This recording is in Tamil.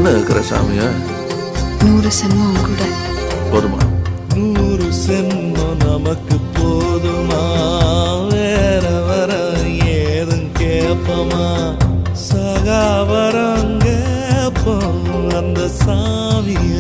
என்ன இருக்கிற சாமியா? 100 சென்மம் கூட போதுமா? 100 சென்மம் நமக்கு போதுமா? வேற வர ஏதும் கேப்பமா? சகாவரம் கேப்போம் அந்த சாமிய